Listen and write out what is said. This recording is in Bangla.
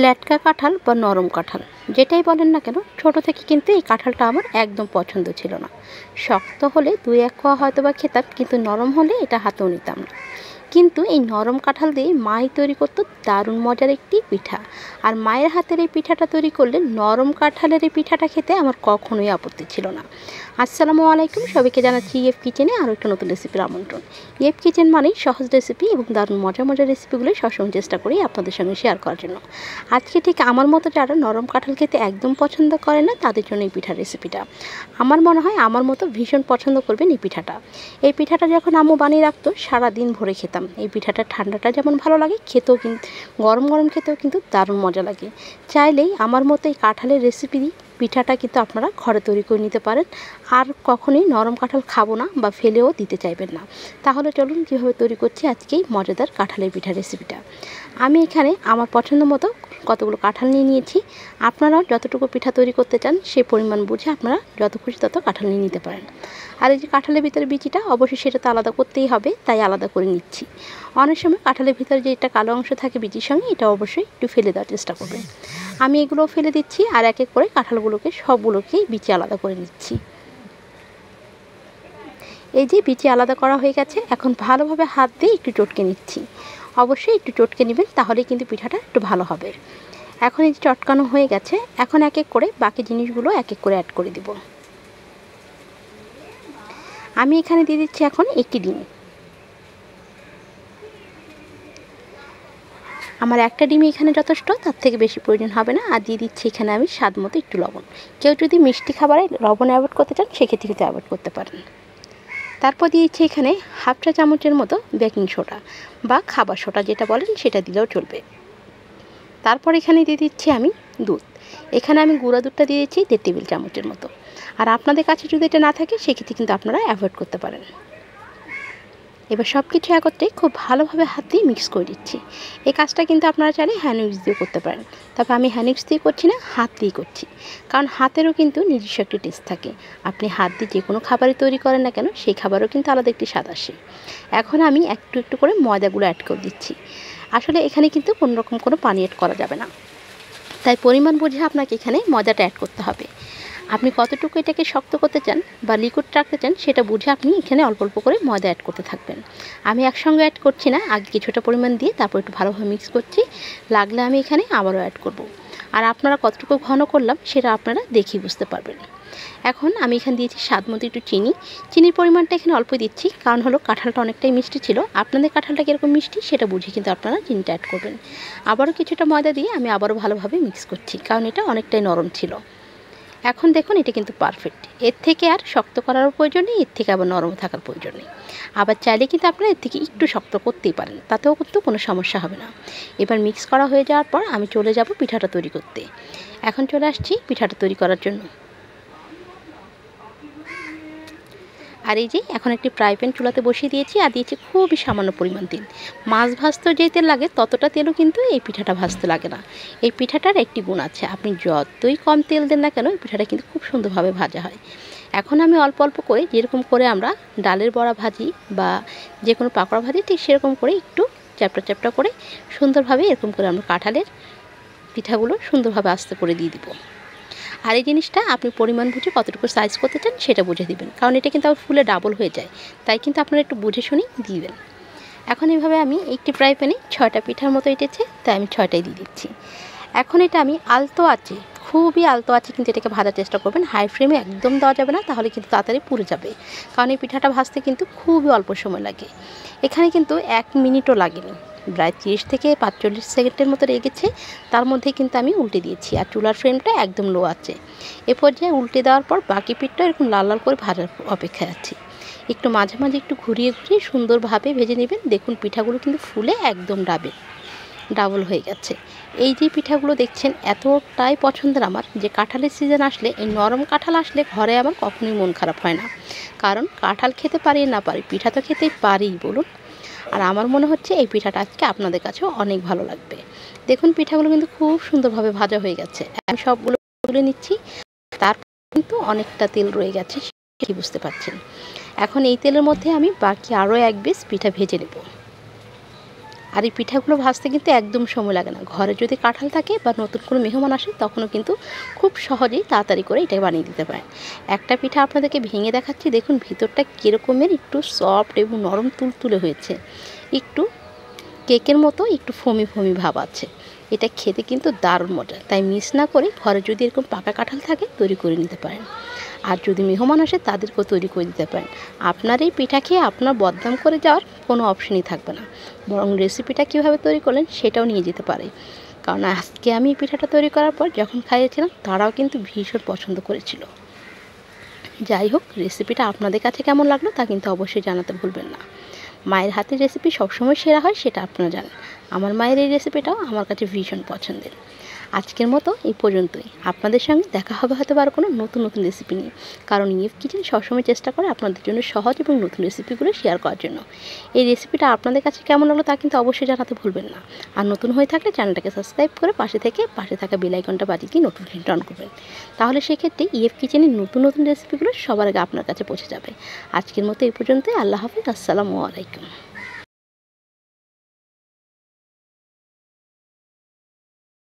ল্যাটকা কাঁঠাল বা নরম কাঁঠাল যেটাই বলেন না কেন, ছোট থেকে কিন্তু এই কাঁঠালটা আমার একদম পছন্দ ছিল না। শক্ত হলে দুই এক কোয়া হয়তো বা খেতাম, কিন্তু নরম হলে এটা হাতেও নিতাম না। কিন্তু এই নরম কাঁঠাল দিয়ে মাই তৈরি করতো দারুণ মজার একটি পিঠা। আর মায়ের হাতের এই পিঠাটা তৈরি করলে নরম কাঁঠালের এই পিঠাটা খেতে আমার কখনোই আপত্তি ছিল না। আসসালামু আলাইকুম, সবাইকে জানাচ্ছি ইএফ কিচেনে আরও একটা নতুন রেসিপির আমন্ত্রণ। ইএফ কিচেন মানেই সহজ রেসিপি এবং দারুণ মজার মজার রেসিপিগুলো সবসময় চেষ্টা করি আপনাদের সঙ্গে শেয়ার করার জন্য। আজকে ঠিক আমার মতো যারা নরম কাঁঠাল খেতে একদম পছন্দ করে না তাদের জন্য এই পিঠার রেসিপিটা আমার মনে হয় আমার মতো ভীষণ পছন্দ করবেন এই পিঠাটা। এই পিঠাটা যখন আম্মু বানিয়ে রাখতো সারাদিন ভরে খেতাম। এই পিঠাটা ঠান্ডাটা যেমন ভালো লাগে, খেতেও কিন্তু গরম গরম খেতেও কিন্তু দারুণ মজা লাগে। চাইলেই আমার মতো এই কাঁঠালের রেসিপি পিঠাটা কিন্তু আপনারা ঘরে তৈরি করে নিতে পারেন। আর কখনোই নরম কাঁঠাল খাবো না বা ফেলেও দিতে চাইবেন না। তাহলে চলুন কীভাবে তৈরি করছি আজকেই মজাদার কাঁঠালের পিঠা রেসিপিটা। আমি এখানে আমার পছন্দ মতো কতগুলো কাঁঠাল নিয়ে নিয়েছি। আপনারাও যতটুকু পিঠা তৈরি করতে চান সেই পরিমাণ বুঝে আপনারা যত খুশি তত কাঁঠাল নিয়ে নিতে পারেন। আর এই যে কাঁঠালের ভিতরে বিচিটা অবশ্যই সেটা তো আলাদা করতেই হবে, তাই আলাদা করে নিচ্ছি। অনেক সময় কাঁঠালের ভিতরে যে একটা কালো অংশ থাকে বিচির সঙ্গে, এটা অবশ্যই একটু ফেলে দেওয়ার চেষ্টা করবেন। আমি এগুলো ফেলে দিচ্ছি আর এক এক করে কাঁঠালগুলোকে সবগুলোকেই বিচি আলাদা করে নিচ্ছি। এই যে বিচি আলাদা করা হয়ে গেছে, এখন ভালোভাবে হাত দিয়ে একটু চটকে নিচ্ছি। অবশ্যই একটু চটকে নেবেন, তাহলে কিন্তু পিঠাটা একটু ভালো হবে। এখন এই যে চটকানো হয়ে গেছে, এখন এক এক করে বাকি জিনিসগুলো এক এক করে অ্যাড করে দিব। আমি এখানে দিয়ে দিচ্ছি এখন একটি ডিম। আমার একটা ডিম এখানে যথেষ্ট, তার থেকে বেশি প্রয়োজন হবে না। আর দিয়ে দিচ্ছি এখানে আমি স্বাদ মতো একটু লবণ। কেউ যদি মিষ্টি খাবারে লবণ অ্যাভয়েড করতে চান সেক্ষেত্রে কিন্তু অ্যাভয়েড করতে পারেন। তারপর দিয়েছি এখানে হাফ চা চামচের মতো বেকিং সোডা বা খাবার সোডা যেটা বলেন সেটা দিলেও চলবে। তারপর এখানে দিয়ে দিচ্ছি আমি দুধ। এখানে আমি গুঁড়া দুধটা দিয়ে দিচ্ছি 1.5 টেবিল চামচের মতো। আর আপনাদের কাছে যদি এটা না থাকে সেক্ষেত্রে কিন্তু আপনারা অ্যাভয়েড করতে পারেন। এবার সব কিছু একত্রে খুব ভালোভাবে হাত দিয়ে মিক্স করে দিচ্ছি। এই কাজটা কিন্তু আপনারা চাইলে হ্যান্ড উইক্স দিয়ে করতে পারেন, তবে আমি হ্যান্ড উইক্স দিয়ে করছি না, হাত দিয়েই করছি। কারণ হাতেরও কিন্তু নিজস্ব একটি টেস্ট থাকে। আপনি হাত দিয়ে যে কোনো খাবারই তৈরি করেন না কেন, সেই খাবারও কিন্তু আলাদা একটি স্বাদ আসে। এখন আমি একটু একটু করে ময়দাগুলো অ্যাড করে দিচ্ছি। আসলে এখানে কিন্তু কোনো রকম কোনো পানি অ্যাড করা যাবে না, তাই পরিমাণ বুঝে আপনাকে এখানে ময়দাটা অ্যাড করতে হবে। আপনি কতটুকু এটাকে শক্ত করতে চান বা লিকুইড রাখতে চান সেটা বুঝে আপনি এখানে অল্প অল্প করে ময়দা অ্যাড করতে থাকবেন। আমি একসঙ্গে অ্যাড করছি না, আগে কিছুটা পরিমাণ দিয়ে তারপর একটু ভালোভাবে মিক্স করছি। লাগলে আমি এখানে আবারও অ্যাড করব। আর আপনারা কতটুকু ঘন করলাম সেটা আপনারা দেখেই বুঝতে পারবেন। এখন আমি এখানে দিয়েছি স্বাদ মতো একটু চিনি। চিনির পরিমাণটা এখানে অল্প দিচ্ছি, কারণ হলো কাঁঠালটা অনেকটাই মিষ্টি ছিল। আপনাদের কাঁঠালটা কীরকম মিষ্টি সেটা বুঝে কিন্তু আপনারা চিনিটা অ্যাড করবেন। আবারও কিছুটা ময়দা দিয়ে আমি আবারও ভালোভাবে মিক্স করছি, কারণ এটা অনেকটাই নরম ছিল। এখন দেখুন এটা কিন্তু পারফেক্ট। এর থেকে আর শক্ত করারও প্রয়োজন নেই, এর থেকে আবার নরম থাকার প্রয়োজন নেই। আবার চাইলে কিন্তু আপনারা এর থেকে একটু শক্ত করতেই পারেন, তাতেও কিন্তু কোনো সমস্যা হবে না। এবার মিক্স করা হয়ে যাওয়ার পর আমি চলে যাব পিঠাটা তৈরি করতে। এখন চলে আসছি পিঠাটা তৈরি করার জন্য। আর এই যে এখন একটি ফ্রাই প্যান চুলাতে বসিয়ে দিয়েছি আর দিয়েছি খুবই সামান্য পরিমাণ তেল। মাছ ভাজতে যে তেল লাগে ততটা তেলও কিন্তু এই পিঠাটা ভাজতে লাগে না। এই পিঠাটার একটি গুণ আছে, আপনি যতই কম তেল দেন না কেন এই পিঠাটা কিন্তু খুব সুন্দরভাবে ভাজা হয়। এখন আমি অল্প অল্প করে, যেরকম করে আমরা ডালের বড়া ভাজি বা যে কোনো পাকোড়া ভাজি, ঠিক সেরকম করে একটু চ্যাপটা চ্যাপটা করে সুন্দরভাবে এরকম করে আমরা কাঁঠালের পিঠাগুলো সুন্দরভাবে আস্তে করে দিয়ে দিব। আর এই জিনিসটা আপনি পরিমাণ বুঝে কতটুকু সাইজ করতে চান সেটা বুঝে দিবেন, কারণ এটা কিন্তু আবার ফুলে ডাবল হয়ে যায়, তাই কিন্তু আপনারা একটু বুঝে শুনেই দিবেন। এখন এইভাবে আমি একটি ফ্রাই প্যানে 6টা পিঠার মতো এঁটেছে, তাই আমি 6টাই দিয়ে দিচ্ছি। এখন এটা আমি আলতো আঁচে, খুবই আলতো আঁচে কিন্তু এটাকে ভাজার চেষ্টা করবেন। হাই ফ্লেমে একদম দেওয়া যাবে না, তাহলে কিন্তু তাড়াতাড়ি পুড়ে যাবে। কারণ এই পিঠাটা ভাজতে কিন্তু খুবই অল্প সময় লাগে। এখানে কিন্তু 1 মিনিটও লাগেনি, প্রায় 30 থেকে 45 সেকেন্ডের মতো লেগেছে। তার মধ্যে কিন্তু আমি উল্টে দিয়েছি, আর চুলার ফ্লেমটা একদম লো আছে। এ পর্যায়ে উল্টে দেওয়ার পর বাকি পিঠটা এরকম লাল লাল করে ভাজার অপেক্ষায় আছি। একটু মাঝে মাঝে একটু ঘুরিয়ে ঘুরিয়ে সুন্দরভাবে ভেজে নেবেন। দেখুন পিঠাগুলো কিন্তু ফুলে একদম ডাবল হয়ে গেছে। এই যে পিঠাগুলো দেখছেন এতটাই পছন্দের আমার, যে কাঁঠালের সিজন আসলে, এই নরম কাঁঠাল আসলে ঘরে আমার কখনোই মন খারাপ হয় না। কারণ কাঁঠাল খেতে পারি না পারি, পিঠা তো খেতেই পারি বলুন। আর আমার মনে হচ্ছে এই পিঠাটা আজকে আপনাদের কাছেও অনেক ভালো লাগবে। দেখুন পিঠাগুলো কিন্তু খুব সুন্দরভাবে ভাজা হয়ে গেছে। আমি সবগুলো তুলে নিচ্ছি, তারপর কিন্তু অনেকটা তেল রয়ে গেছে সেটি বুঝতে পারছেন। এখন এই তেলের মধ্যে আমি বাকি আরও 1 পিস পিঠা ভেজে নেব। আর এই পিঠাগুলো ভাজতে কিন্তু একদম সময় লাগে না। ঘরে যদি কাঁঠাল থাকে বা নতুন কোনো মেহমান আসে তখনও কিন্তু খুব সহজেই তাড়াতাড়ি করে এটা বানিয়ে দিতে পারেন। একটা পিঠা আপনাদেরকে ভেঙে দেখাচ্ছি, দেখুন ভিতরটা কীরকমের একটু সফট এবং নরম তুলতুলে হয়েছে, একটু কেকের মতো একটু ফমি ফমি ভাব আছে। এটা খেতে কিন্তু দারুণ মজা, তাই মিস না করে ঘরে যদি এরকম পাকা কাঁঠাল থাকে তৈরি করে নিতে পারেন। আর যদি মেহমান আসে তাদেরকেও তৈরি করে দিতে পারেন। আপনার এই পিঠা খেয়ে আপনার বদনাম করে যাওয়ার কোনো অপশনই থাকবে না, বরং রেসিপিটা কীভাবে তৈরি করলেন সেটাও নিয়ে যেতে পারে। কারণ আজকে আমি এই পিঠাটা তৈরি করার পর যখন খাইয়েছিলাম তারাও কিন্তু ভীষণ পছন্দ করেছিল। যাই হোক, রেসিপিটা আপনাদের কাছে কেমন লাগলো তা কিন্তু অবশ্যই জানাতে ভুলবেন না। মায়ের হাতের রেসিপি সবসময় সেরা হয়, সেটা আপনারা জানেন। আমার মায়ের এই রেসিপিটাও আমার কাছে ভীষণ পছন্দের। আজকের মতো এই পর্যন্তই। আপনাদের সঙ্গে দেখা হবে হয়তো আর কোনো নতুন নতুন রেসিপি নিয়ে, কারণ ইএফ কিচেন সবসময় চেষ্টা করে আপনাদের জন্য সহজ এবং নতুন রেসিপিগুলো শেয়ার করার জন্য। এই রেসিপিটা আপনাদের কাছে কেমন লাগলো তা কিন্তু অবশ্যই জানাতে ভুলবেন না। আর নতুন হয়ে থাকলে চ্যানেলটাকে সাবস্ক্রাইব করে পাশে থাকা বেল আইকনটা বাজিয়ে দিয়ে নোটিফিকেশনটা অন করবেন। তাহলে সেক্ষেত্রে ইএফ কিচেনের নতুন নতুন রেসিপিগুলো সবার আগে আপনার কাছে পৌঁছে যাবে। আজকের মতো এই পর্যন্তই। আল্লাহ হাফিজ, আসসালামু আলাইকুম।